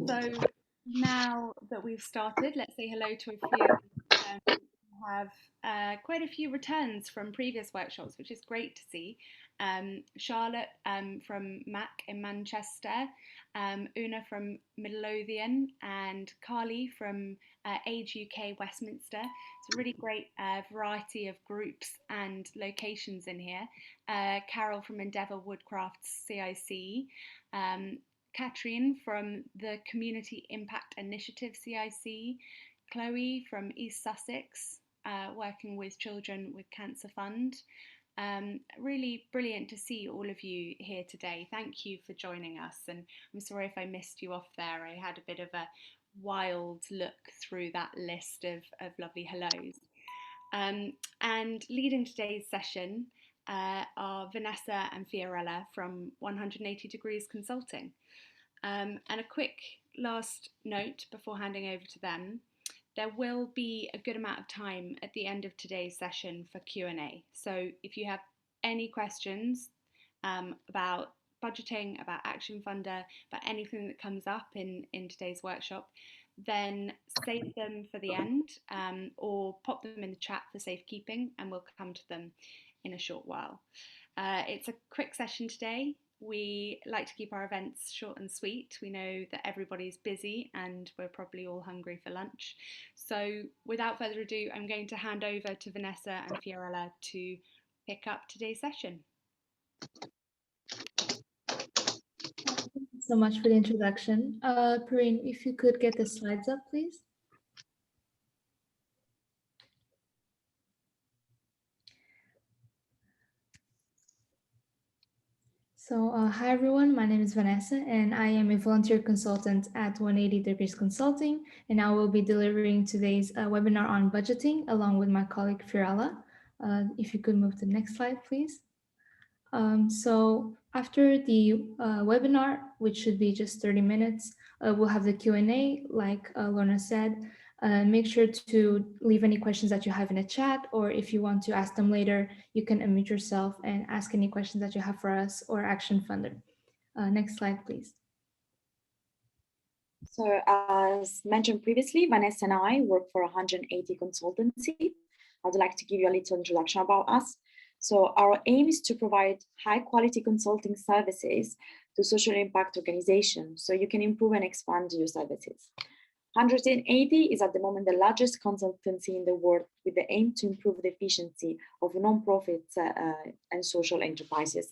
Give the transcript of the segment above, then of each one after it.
So now that we've started, let's say hello to a few. We have quite a few returns from previous workshops, which is great to see. Charlotte from Mac in Manchester, Una from Midlothian, and Carly from Age UK Westminster. It's a really great variety of groups and locations in here. Carol from Endeavour Woodcrafts CIC. Katrine from the Community Impact Initiative CIC, Chloe from East Sussex, working with Children with Cancer Fund. Really brilliant to see all of you here today. Thank you for joining us, and I'm sorry if I missed you off there. I had a bit of a wild look through that list of lovely hellos. And leading today's session are Vanessa and Fiorella from 180 Degrees Consulting. And a quick last note before handing over to them. There will be a good amount of time at the end of today's session for Q&A. So if you have any questions about budgeting, about Action Funder, about anything that comes up in today's workshop, then save them for the end or pop them in the chat for safekeeping, and we'll come to them in a short while. It's a quick session today. We like to keep our events short and sweet. We know that everybody's busy and we're probably all hungry for lunch. So without further ado, I'm going to hand over to Vanessa and Fiorella to pick up today's session. Thank you so much for the introduction. Perrine, if you could get the slides up, please. So hi everyone, my name is Vanessa and I am a volunteer consultant at 180 Degrees Consulting, and I will be delivering today's webinar on budgeting along with my colleague Fiorella. If you could move to the next slide, please. So after the webinar, which should be just 30 minutes, we'll have the Q&A like Lorna said. Make sure to leave any questions that you have in the chat, or if you want to ask them later, you can unmute yourself and ask any questions that you have for us or Action Funder. Next slide, please. So as mentioned previously, Vanessa and I work for 180 Consultancy. I'd like to give you a little introduction about us. So our aim is to provide high quality consulting services to social impact organizations so you can improve and expand your services. 180 is at the moment the largest consultancy in the world with the aim to improve the efficiency of non-profits and social enterprises.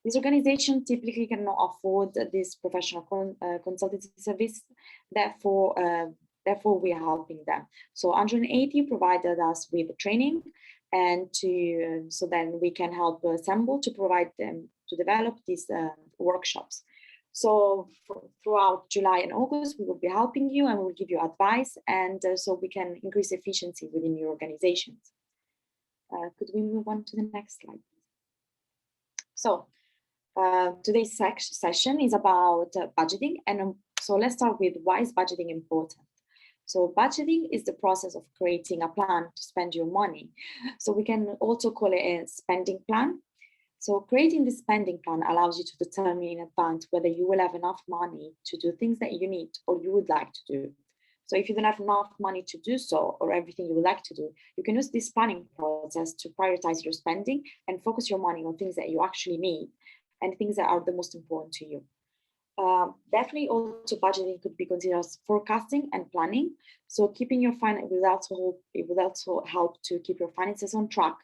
These organizations typically cannot afford this professional consultancy service, therefore we are helping them. So 180 provided us with training and so then we can help assemble to provide them to develop these workshops. So throughout July and August, we will be helping you and we will give you advice, and so we can increase efficiency within your organizations. Could we move on to the next slide? So today's session is about budgeting, and so let's start with why is budgeting important? So budgeting is the process of creating a plan to spend your money. So we can also call it a spending plan. So creating the spending plan allows you to determine in advance whether you will have enough money to do things that you need or you would like to do. So if you don't have enough money to do so, or everything you would like to do, you can use this planning process to prioritize your spending and focus your money on things that you actually need and things that are the most important to you. Definitely also budgeting could be considered as forecasting and planning. So keeping your finances would also help to keep your finances on track,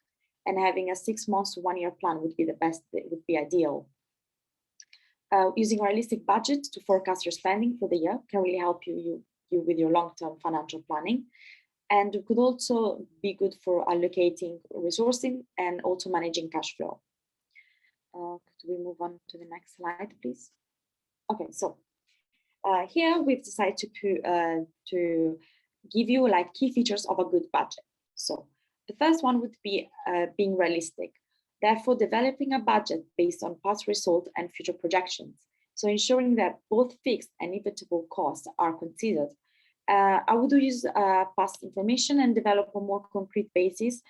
and having a 6 months to 1 year plan would be the best, it would be ideal. Using a realistic budget to forecast your spending for the year can really help you with your long-term financial planning. And it could also be good for allocating resourcing and also managing cash flow. Could we move on to the next slide, please? Okay, so here we've decided to give you like key features of a good budget. So the first one would be being realistic. Therefore, developing a budget based on past results and future projections. So ensuring that both fixed and inevitable costs are considered. I would use past information and develop a more concrete basis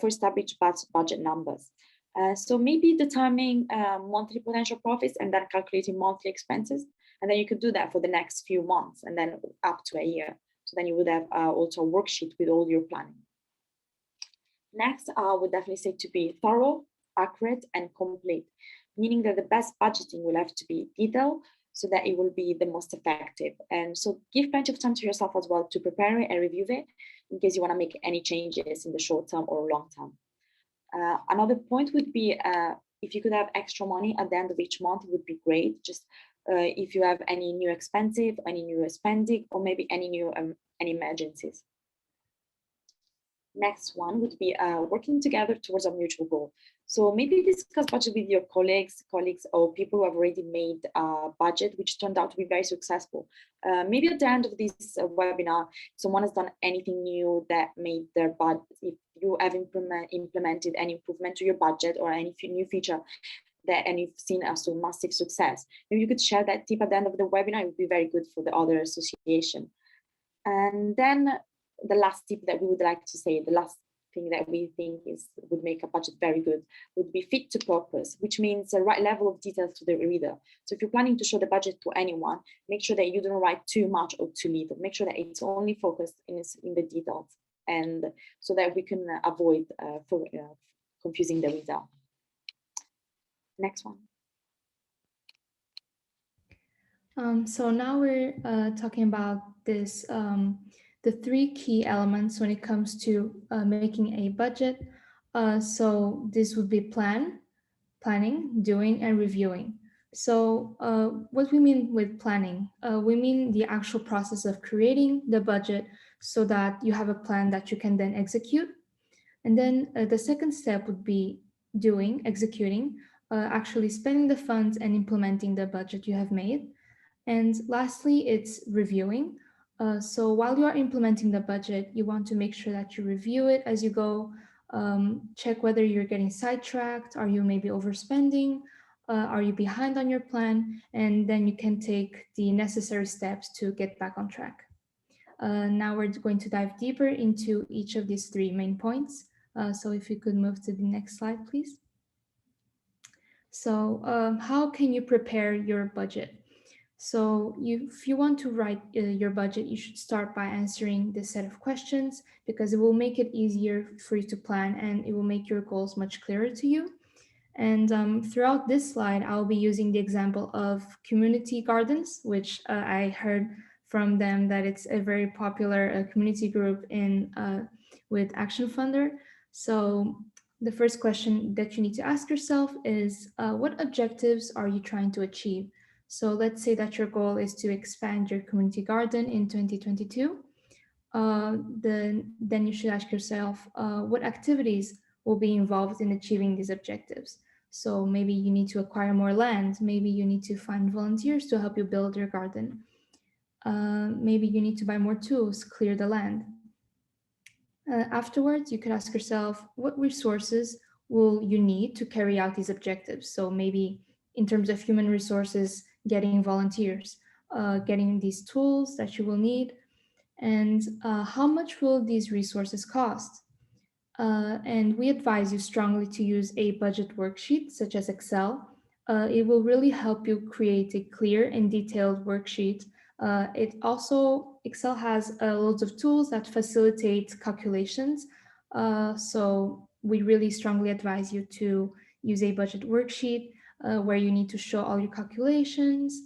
for established budget numbers. So maybe determining monthly potential profits and then calculating monthly expenses. And then you could do that for the next few months and then up to a year. So then you would have also a worksheet with all your planning. Next, I would definitely say to be thorough, accurate, and complete, meaning that the best budgeting will have to be detailed so that it will be the most effective. And so give plenty of time to yourself as well to prepare it and review it in case you want to make any changes in the short term or long term. Another point would be if you could have extra money at the end of each month, it would be great. Just if you have any new expensive, any new spending, or maybe any new any emergencies. Next one would be working together towards a mutual goal. So maybe discuss budget with your colleagues, or people who have already made a budget, which turned out to be very successful. Maybe at the end of this webinar, someone has done anything new that made their budget. If you have implemented any improvement to your budget or any new feature that and you've seen as a massive success, maybe you could share that tip at the end of the webinar. It would be very good for the other association. And then the last tip that we would like to say, the last thing that we think would make a budget very good would be fit to purpose, which means the right level of details to the reader. So if you're planning to show the budget to anyone, make sure that you don't write too much or too little. Make sure that it's only focused in the details, and so that we can avoid confusing the reader. Next one. So now we're talking about this, the three key elements when it comes to making a budget. So this would be planning, doing, and reviewing. So what we mean with planning, we mean the actual process of creating the budget so that you have a plan that you can then execute. And then the second step would be executing, actually spending the funds and implementing the budget you have made. And lastly, it's reviewing. So while you are implementing the budget, you want to make sure that you review it as you go, check whether you're getting sidetracked, are you maybe overspending, are you behind on your plan, and then you can take the necessary steps to get back on track. Now we're going to dive deeper into each of these three main points. So if you could move to the next slide, please. So how can you prepare your budget? So if you want to write your budget, you should start by answering this set of questions because it will make it easier for you to plan and it will make your goals much clearer to you. And throughout this slide, I'll be using the example of community gardens, which I heard from them that it's a very popular community group with Action Funder. So the first question that you need to ask yourself is, what objectives are you trying to achieve? So let's say that your goal is to expand your community garden in 2022. Then you should ask yourself, what activities will be involved in achieving these objectives? So maybe you need to acquire more land. Maybe you need to find volunteers to help you build your garden. Maybe you need to buy more tools, clear the land. Afterwards, you could ask yourself, what resources will you need to carry out these objectives? So maybe in terms of human resources, getting volunteers, getting these tools that you will need, and how much will these resources cost? And we advise you strongly to use a budget worksheet such as Excel. It will really help you create a clear and detailed worksheet. Excel has loads of tools that facilitate calculations. So we really strongly advise you to use a budget worksheet where you need to show all your calculations,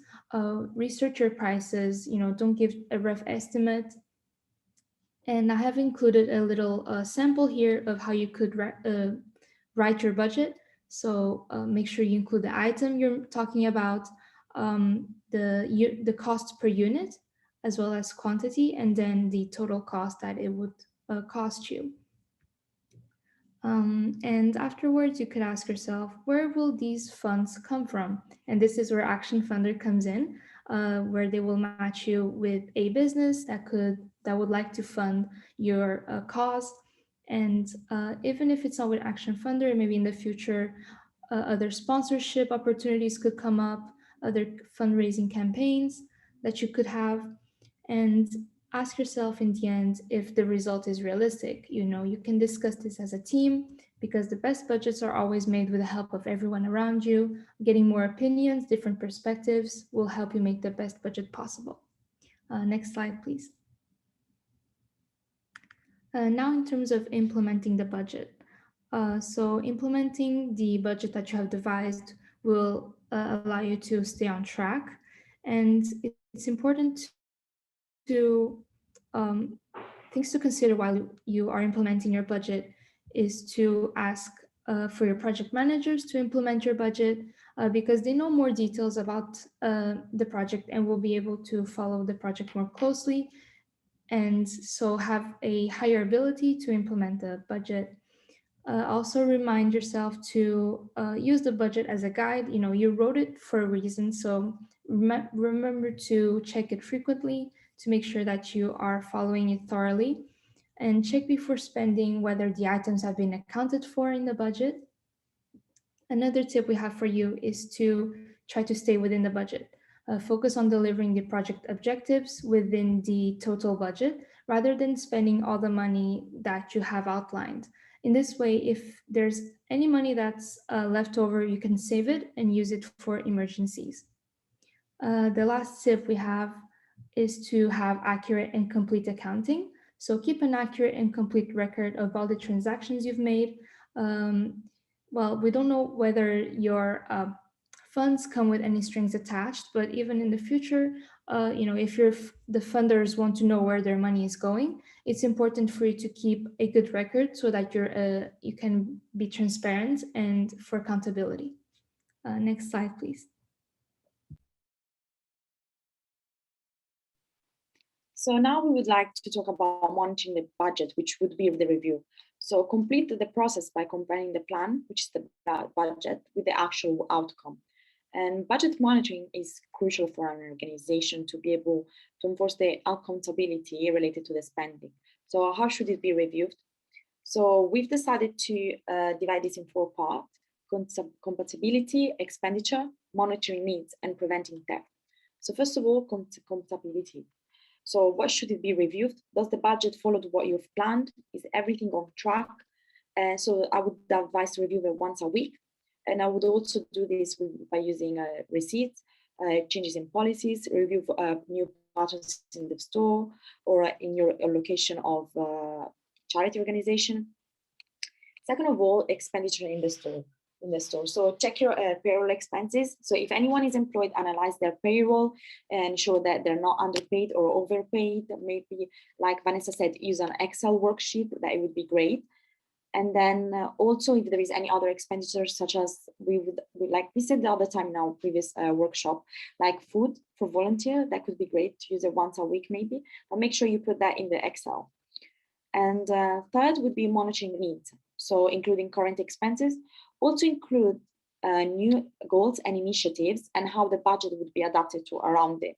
research your prices, don't give a rough estimate. And I have included a little sample here of how you could write your budget. So make sure you include the item you're talking about, the cost per unit, as well as quantity, and then the total cost that it would cost you. And afterwards, you could ask yourself, where will these funds come from? And this is where Action Funder comes in, where they will match you with a business that would like to fund your cause. And even if it's not with Action Funder, maybe in the future, other sponsorship opportunities could come up, other fundraising campaigns that you could have. And ask yourself in the end if the result is realistic. You can discuss this as a team because the best budgets are always made with the help of everyone around you. Getting more opinions, different perspectives will help you make the best budget possible. Next slide, please. Now in terms of implementing the budget. So implementing the budget that you have devised will allow you to stay on track. And it's important to things to consider while you are implementing your budget is to ask for your project managers to implement your budget because they know more details about the project and will be able to follow the project more closely and so have a higher ability to implement the budget. Also remind yourself to use the budget as a guide. You know, you wrote it for a reason, so remember to check it frequently to make sure that you are following it thoroughly, and check before spending whether the items have been accounted for in the budget. Another tip we have for you is to try to stay within the budget. Focus on delivering the project objectives within the total budget rather than spending all the money that you have outlined. In this way, if there's any money that's left over, you can save it and use it for emergencies. The last tip we have is to have accurate and complete accounting. So keep an accurate and complete record of all the transactions you've made. Well, we don't know whether your funds come with any strings attached, but even in the future, if the funders want to know where their money is going, it's important for you to keep a good record so that you can be transparent and for accountability. Next slide, please. So now we would like to talk about monitoring the budget, which would be the review. So complete the process by comparing the plan, which is the budget, with the actual outcome. And budget monitoring is crucial for an organization to be able to enforce the accountability related to the spending. So how should it be reviewed? So we've decided to divide this in 4 parts: compatibility, expenditure, monitoring needs, and preventing theft. So first of all, compatibility. So what should it be reviewed? Does the budget follow what you've planned? Is everything on track? So I would advise to review it once a week. And I would also do this by using receipts, changes in policies, review new patterns in the store or in your location of charity organization. Second of all, expenditure in the store. So check your payroll expenses. So if anyone is employed, analyze their payroll and ensure that they're not underpaid or overpaid. Maybe, like Vanessa said, use an Excel worksheet. That it would be great. And then also, if there is any other expenditures, such as like we said the other time in our previous workshop, like food for volunteer, that could be great to use it once a week maybe. But make sure you put that in the Excel. And third would be monitoring needs. So including current expenses, also include new goals and initiatives and how the budget would be adapted to around it.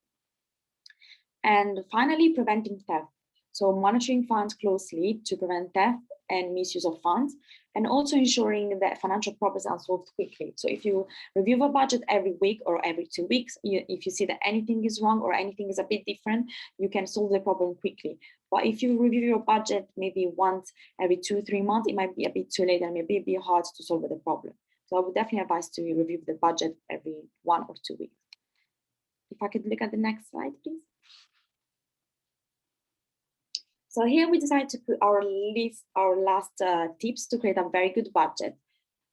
And finally, preventing theft. So monitoring funds closely to prevent theft and misuse of funds, and also ensuring that financial problems are solved quickly. So if you review a budget every week or every 2 weeks, if you see that anything is wrong or anything is a bit different, you can solve the problem quickly. But if you review your budget maybe once every 2-3 months, it might be a bit too late and maybe a bit hard to solve the problem. So I would definitely advise to review the budget every 1 or 2 weeks. If I could look at the next slide, please. So here we decided to put our last tips to create a very good budget.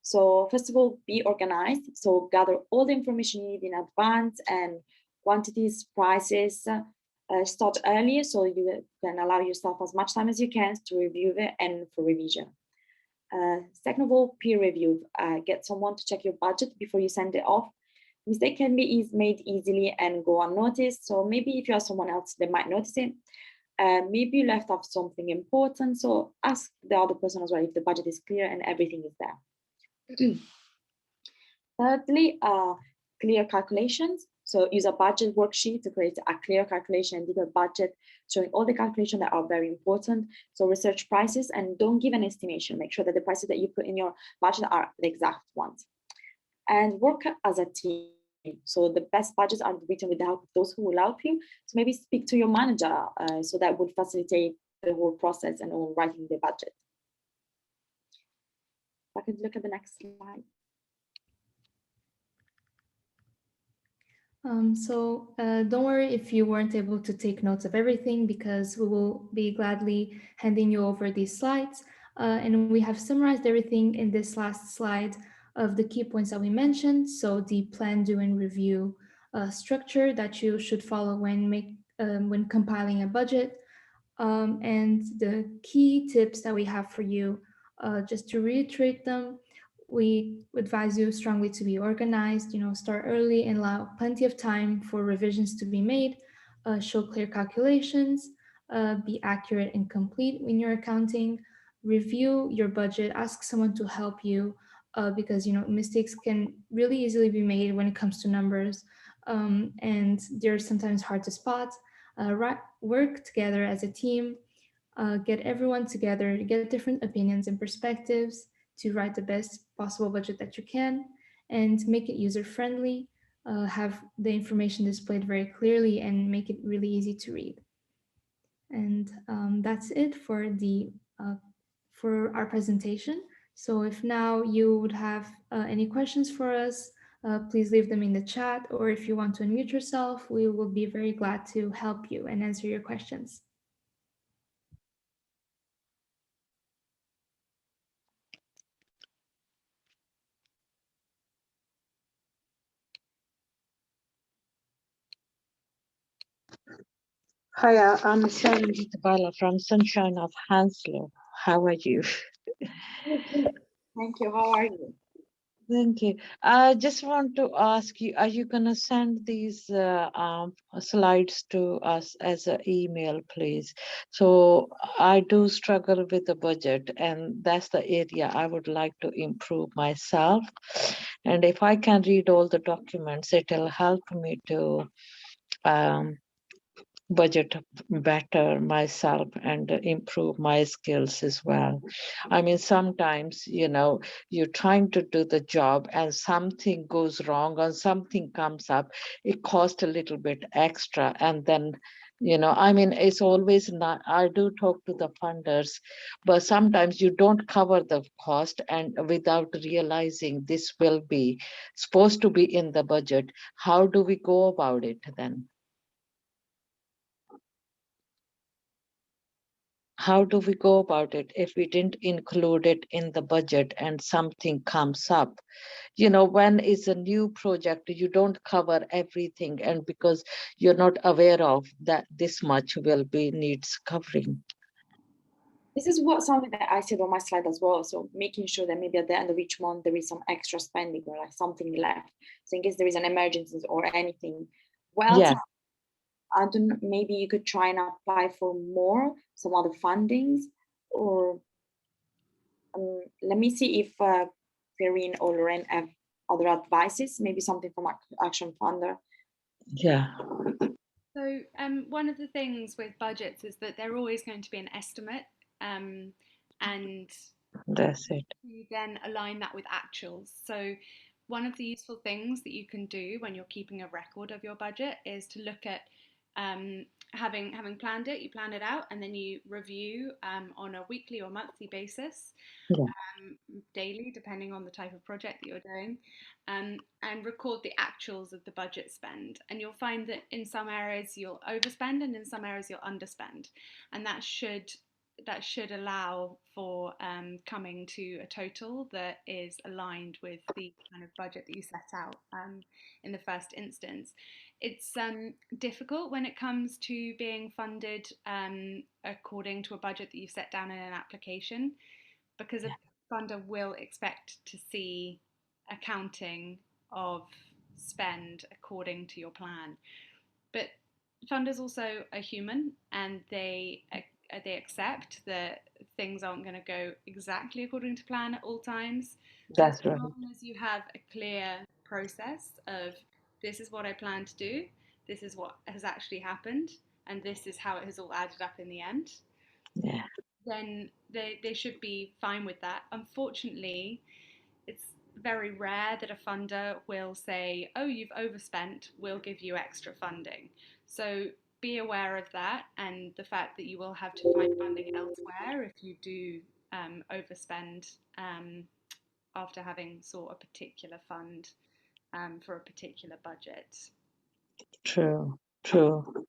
So first of all, be organized. So gather all the information you need in advance and quantities, prices. Start early so you can allow yourself as much time as you can to review it and for revision. Second of all, peer review. Get someone to check your budget before you send it off. Mistake can be made easily and go unnoticed. So maybe if you have someone else, they might notice it. Maybe you left off something important. So ask the other person as well if the budget is clear and everything is there. Thirdly, clear calculations. So use a budget worksheet to create a clear calculation and detailed budget showing all the calculations that are very important. So research prices and don't give an estimation. Make sure that the prices that you put in your budget are the exact ones. And work as a team. So the best budgets are written with the help of those who will help you. So maybe speak to your manager so that would facilitate the whole process and all writing the budget. I could look at the next slide. Don't worry if you weren't able to take notes of everything, because we will be gladly handing you over these slides. And we have summarized everything in this last slide of the key points that we mentioned. So the plan, do, and review structure that you should follow when compiling a budget, and the key tips that we have for you. Just to reiterate them, we advise you strongly to be organized, start early and allow plenty of time for revisions to be made, show clear calculations, be accurate and complete when you're accounting, review your budget, ask someone to help you, because mistakes can really easily be made when it comes to numbers, and they're sometimes hard to spot. Work together as a team, get everyone together, get different opinions and perspectives to write the best possible budget that you can, and make it user friendly, have the information displayed very clearly, and make it really easy to read. And that's it for our presentation. So if now you would have any questions for us, please leave them in the chat, or if you want to unmute yourself, we will be very glad to help you and answer your questions. Hiya, I'm Sharon Bala from Sunshine of Hounslow. How are you? Thank you. How are you? Thank you. I just want to ask you, are you going to send these slides to us as an email, please? So I do struggle with the budget, and that's the area I would like to improve myself. And if I can read all the documents, it'll help me to budget better myself and improve my skills as well. I mean, sometimes, you're trying to do the job and something goes wrong or something comes up, it costs a little bit extra. And then, I mean, it's always not, I do talk to the funders, but sometimes you don't cover the cost, and without realizing this will be supposed to be in the budget. How do we go about it then? How do we go about it if we didn't include it in the budget and something comes up? When it's a new project, you don't cover everything, and because you're not aware of that this much will be needs covering. This is something that I said on my slide as well. So making sure that maybe at the end of each month there is some extra spending or like something left. So in case there is an emergency or anything. Well, Yeah, I don't know, maybe you could try and apply for some other fundings, or let me see if Perrine or Lorraine have other advices, maybe something from Action Funder. yeah, So one of the things with budgets is that they're always going to be an estimate, and that's it. you then align that with actuals. So one of the useful things that you can do when you're keeping a record of your budget is to look at having planned it, you plan it out, and then you review on a weekly or monthly basis, Yeah, daily, depending on the type of project that you're doing, and record the actuals of the budget spend. And you'll find that in some areas you'll overspend and in some areas you'll underspend, and that should allow for coming to a total that is aligned with the kind of budget that you set out in the first instance. It's difficult when it comes to being funded according to a budget that you set down in an application, because a funder will expect to see accounting of spend according to your plan. But funders also are human, and they accept that things aren't going to go exactly according to plan at all times. And as that's right. long as you have a clear process of this is what I plan to do, this is what has actually happened, and this is how it has all added up in the end, Yeah, then they should be fine with that. Unfortunately, it's very rare that a funder will say, oh, you've overspent, we'll give you extra funding. So be aware of that, and the fact that you will have to find funding elsewhere if you do overspend after having sought a particular fund for a particular budget. True, true.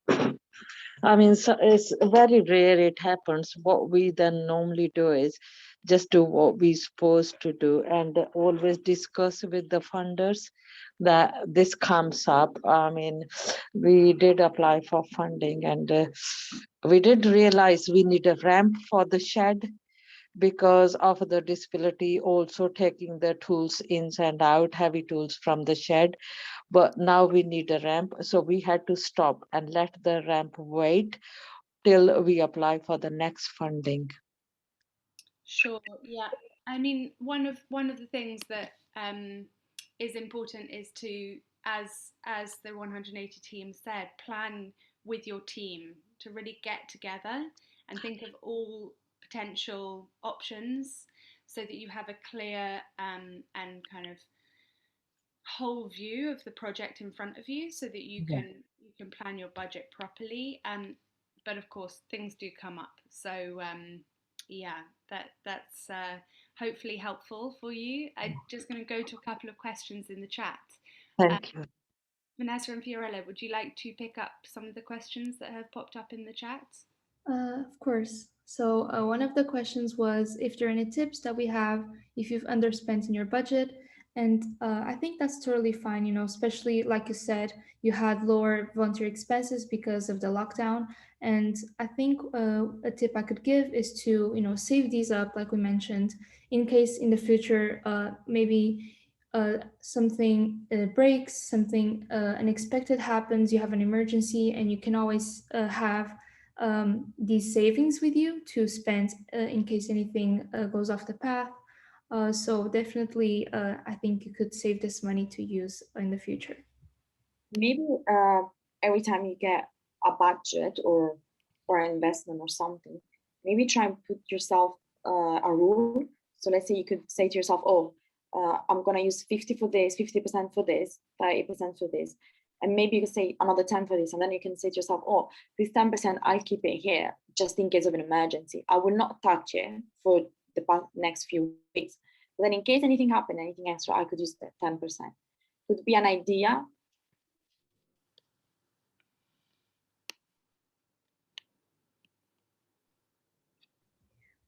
I mean, so it's very rare it happens. What we then normally do is just do what we're supposed to do and always discuss with the funders that this comes up. I mean, we did apply for funding and we did realize we need a ramp for the shed because of the disability, also taking the tools in and out, heavy tools from the shed. But now we need a ramp. So we had to stop and let the ramp wait till we apply for the next funding. Sure, yeah. I mean, one of the things that is important is to, as the 180 team said, plan with your team to really get together and think of all potential options so that you have a clear and kind of whole view of the project in front of you so that you Yeah. can plan your budget properly. But of course things do come up, so yeah, that's hopefully helpful for you. I'm just going to go to a couple of questions in the chat. Thank you. Vanessa and Fiorella, would you like to pick up some of the questions that have popped up in the chat? Of course. So one of the questions was if there are any tips that we have if you've underspent in your budget. And I think that's totally fine, you know, especially like you said, you had lower volunteer expenses because of the lockdown. And I think a tip I could give is to, you know, save these up, like we mentioned, in case in the future, maybe something breaks, something unexpected happens, you have an emergency, and you can always have these savings with you to spend in case anything goes off the path. So definitely, I think you could save this money to use in the future. Maybe every time you get a budget or an investment or something, maybe try and put yourself a rule. So let's say you could say to yourself, oh, I'm gonna use 50 for this, 50% for this, 30% for this. And maybe you can say another 10 for this. And then you can say to yourself, oh, this 10%, I'll keep it here just in case of an emergency. I will not touch it for the next few weeks. But then in case anything happened, anything extra, I could use that 10%. Could be an idea.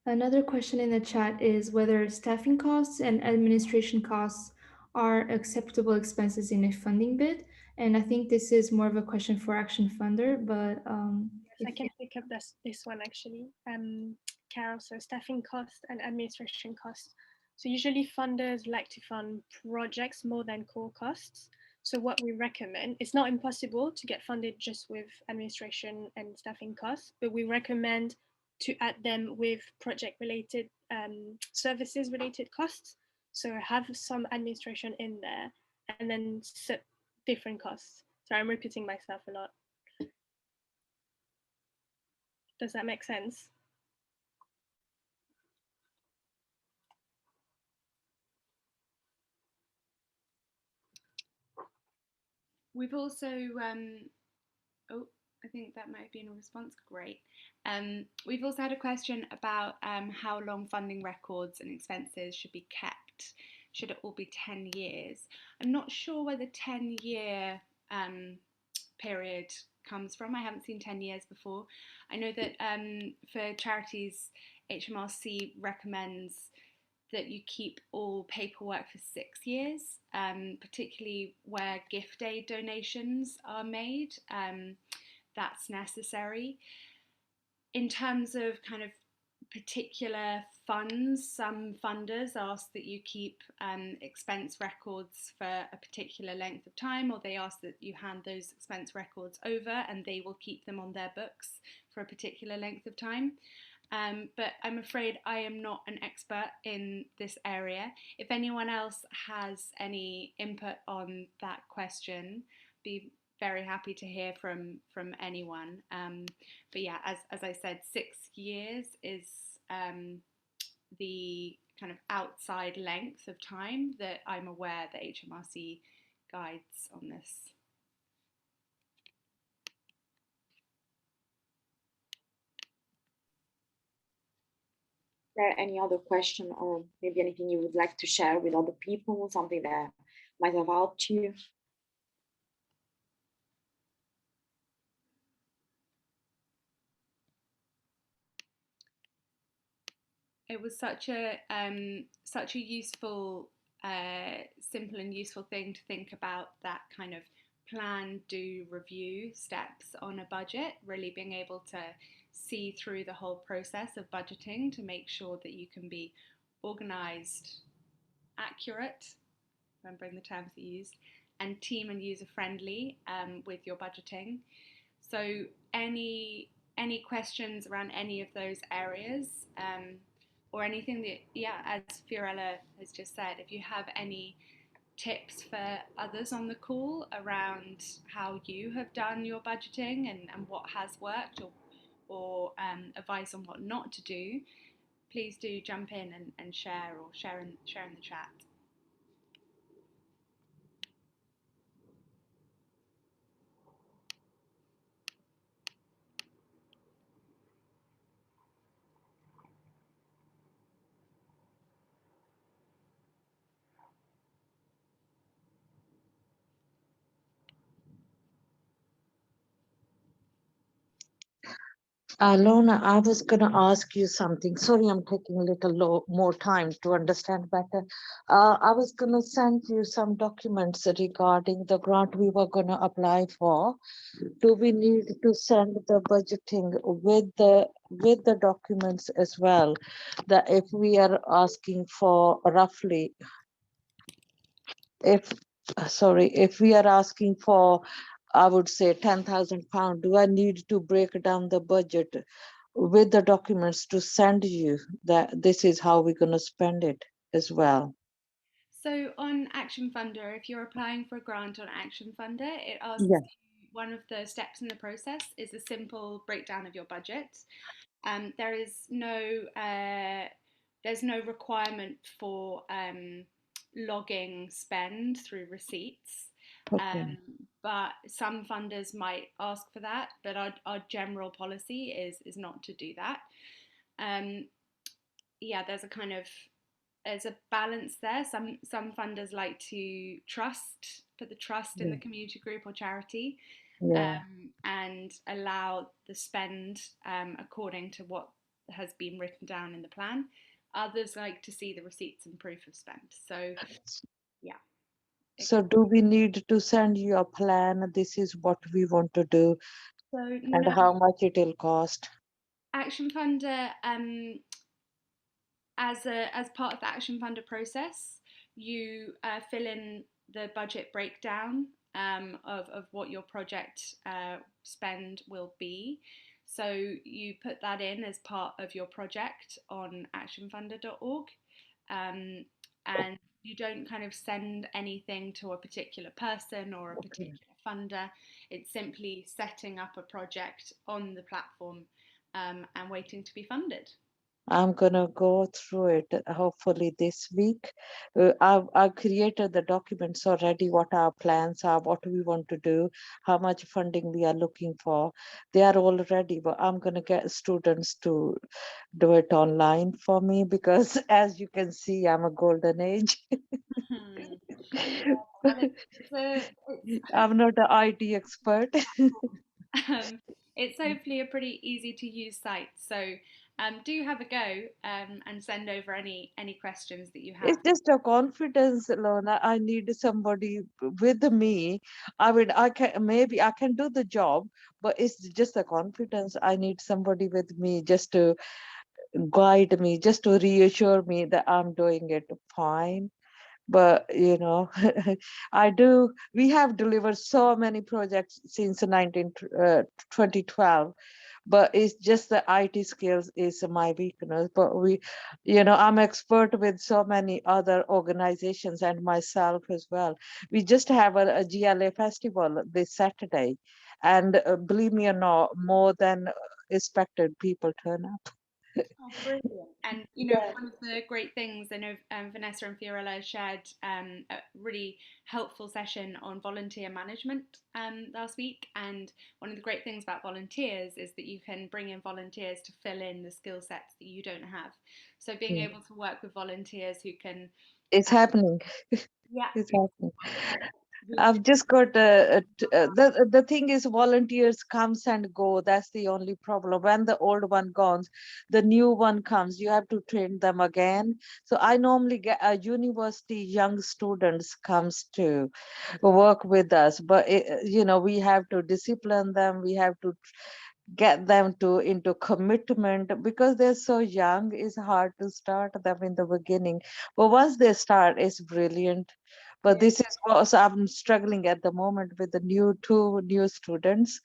Another question in the chat is whether staffing costs and administration costs are acceptable expenses in a funding bid. And I think this is more of a question for Action Funder, but yes, I can pick up this one actually. Carol, so staffing costs and administration costs. So usually funders like to fund projects more than core costs. So what we recommend, it's not impossible to get funded just with administration and staffing costs, but we recommend to add them with project related services related costs. So have some administration in there and then set different costs. So I'm repeating myself a lot. Does that make sense? We've also oh, I think that might have been a response. Great. We've also had a question about how long funding records and expenses should be kept. Should it all be 10 years? I'm not sure where the 10-year period comes from. I haven't seen 10 years before. I know that for charities, HMRC recommends that you keep all paperwork for 6 years, particularly where gift aid donations are made. That's necessary. In terms of kind of particular funds, some funders ask that you keep expense records for a particular length of time, or they ask that you hand those expense records over and they will keep them on their books for a particular length of time. But I'm afraid I am not an expert in this area. If anyone else has any input on that question, be very happy to hear from anyone. But yeah, as I said, 6 years is the kind of outside length of time that I'm aware that HMRC guides on this. there any other question or maybe anything you would like to share with other people, something that might have helped you? It was such a useful, simple and useful thing to think about, that kind of plan, do, review steps on a budget, really being able to see through the whole process of budgeting to make sure that you can be organized, accurate, remembering the terms that you used, and team and user friendly with your budgeting. So any questions around any of those areas, or anything that, yeah, as Fiorella has just said, if you have any tips for others on the call around how you have done your budgeting, and what has worked, or advice on what not to do, please do jump in and share, or share in the chat. Lorna, I was going to ask you something. Sorry, I'm taking a little more time to understand better. I was going to send you some documents regarding the grant we were going to apply for. Do we need to send the budgeting with the documents as well? That if we are asking for roughly, if we are asking for, I would say £10,000, do I need to break down the budget with the documents to send you that this is how we're going to spend it as well? So on Action Funder, if you're applying for a grant on Action Funder, it asks Yeah. you, one of the steps in the process is a simple breakdown of your budget. There is there's no requirement for logging spend through receipts. Okay. But some funders might ask for that, but our general policy is not to do that. Yeah, there's a balance there. Some funders like to put the trust in the community group or charity, Yeah. and allow the spend according to what has been written down in the plan. Others like to see the receipts and proof of spend. So yeah. So do we need to send you a plan? This is what we want to do, So and no, how much it will cost. Action Funder, as part of the Action Funder process, you fill in the budget breakdown of what your project spend will be. So you put that in as part of your project on actionfunder.org, and you don't kind of send anything to a particular person or a particular funder. It's simply setting up a project on the platform, and waiting to be funded. I'm gonna go through it hopefully this week. I've created the documents already, what our plans are, what we want to do, how much funding we are looking for. They are all ready, but I'm gonna get students to do it online for me because as you can see, I'm a golden age. And I'm not an IT expert. it's hopefully a pretty easy to use site. So do have a go, and send over any questions that you have. It's just a confidence, Lorna. I need somebody with me. I mean, I can do the job, but it's just a confidence. I need somebody with me just to guide me, just to reassure me that I'm doing it fine. But we have delivered so many projects since 2012, but it's just the IT skills is my weakness. But I'm expert with so many other organizations and myself as well. We just have a GLA festival this Saturday, and believe me or not, more than expected people turn up. Oh, brilliant. And, Yeah. one of the great things, I know Vanessa and Fiorella shared a really helpful session on volunteer management last week. And one of the great things about volunteers is that you can bring in volunteers to fill in the skill sets that you don't have. So being Mm. able to work with volunteers who can, It's happening. yeah, It's happening. who I've just got the thing is volunteers comes and go. That's the only problem. When the old one goes, the new one comes. You have to train them again. So I normally get a university young students comes to work with us, but we have to discipline them. We have to get them to into commitment because they're so young. It's hard to start them in the beginning, but once they start, it's brilliant. But yeah. this is what so I'm struggling at the moment with the two new students,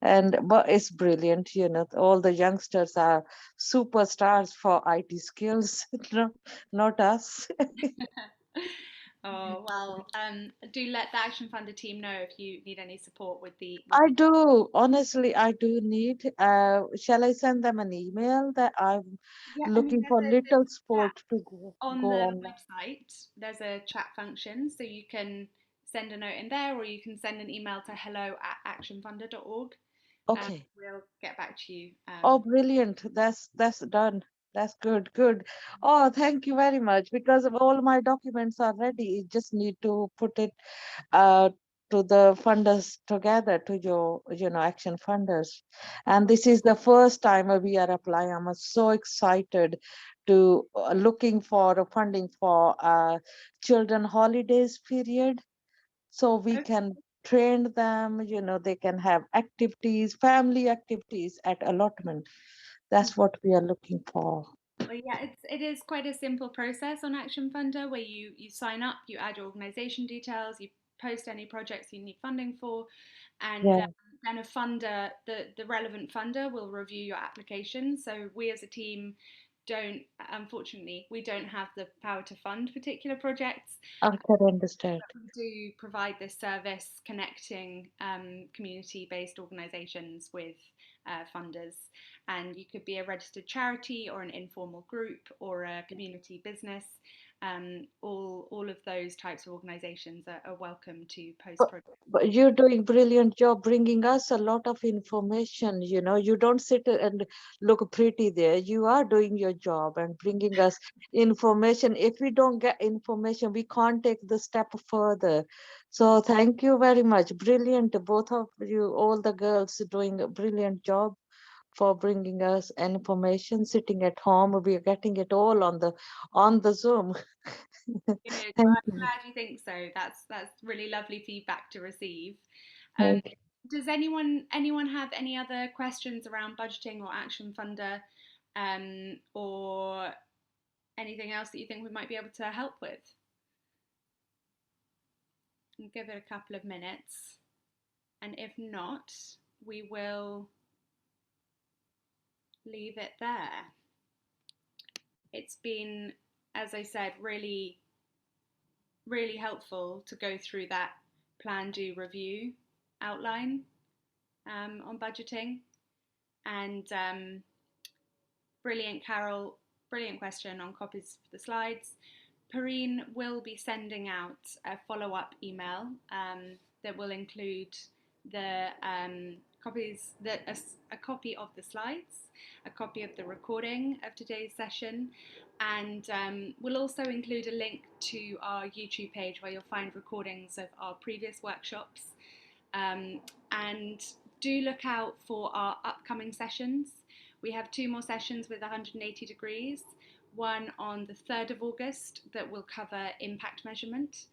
and but it's brilliant. All the youngsters are superstars for IT skills. No, not us. Oh, well, do let the Action Funder team know if you need any support with I do. Honestly, I do need. Shall I send them an email that I'm yeah, I mean, looking for there's little a chat support to on go the online? website. There's a chat function, so you can send a note in there, or you can send an email to hello@actionfunder.org, and Okay. we'll get back to you. Oh, brilliant. That's done. That's good. Good. Oh, thank you very much. Because of all my documents are ready. You just need to put it uh to the funders together, to your, action funders. And this is the first time we are applying. I'm so excited to looking for funding for children holidays period, so we Okay. can train them. They can have activities, family activities at allotment. That's what we are looking for. Well, yeah, it is quite a simple process on Action Funder where you sign up, you add your organisation details, you post any projects you need funding for, and Yeah. then a funder, the relevant funder, will review your application. So we as a team don't, unfortunately, we don't have the power to fund particular projects. I can understand. We do provide this service connecting community-based organisations with funders, and you could be a registered charity or an informal group or a community business. All of those types of organisations are welcome to post But, projects. but you're doing brilliant job bringing us a lot of information. You don't sit and look pretty there. You are doing your job and bringing us information. If we don't get information, we can't take the step further. So thank you very much. Brilliant. Both of you, all the girls doing a brilliant job for bringing us information. Sitting at home, we are getting it all on the Zoom. Good. Well, Thank I'm you. glad you think so. That's really lovely feedback to receive. Um, Thank you. does anyone have any other questions around budgeting or Action Funder, or anything else that you think we might be able to help with? I'll give it a couple of minutes, and if not, we will leave it there. It's been, as I said, really, really helpful to go through that plan, do, review outline on budgeting. And brilliant, Carol, brilliant question on copies for the slides. Perrine will be sending out a follow-up email that will include the copies, a copy of the slides, a copy of the recording of today's session, and we'll also include a link to our YouTube page where you'll find recordings of our previous workshops. Um, and do look out for our upcoming sessions. We have two more sessions with 180 degrees, one on the 3rd of August that will cover impact measurement,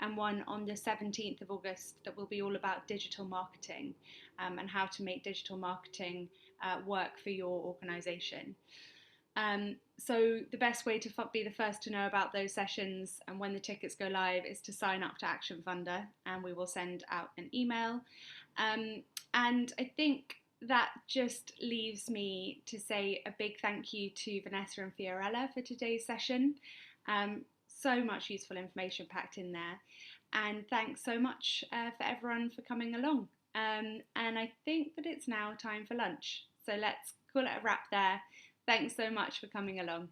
and one on the 17th of August that will be all about digital marketing, and how to make digital marketing work for your organisation. So the best way to be the first to know about those sessions and when the tickets go live is to sign up to Action Funder, and we will send out an email. And I think that just leaves me to say a big thank you to Vanessa and Fiorella for today's session. So much useful information packed in there. And thanks so much for everyone for coming along. And I think that it's now time for lunch. So let's call it a wrap there. Thanks so much for coming along.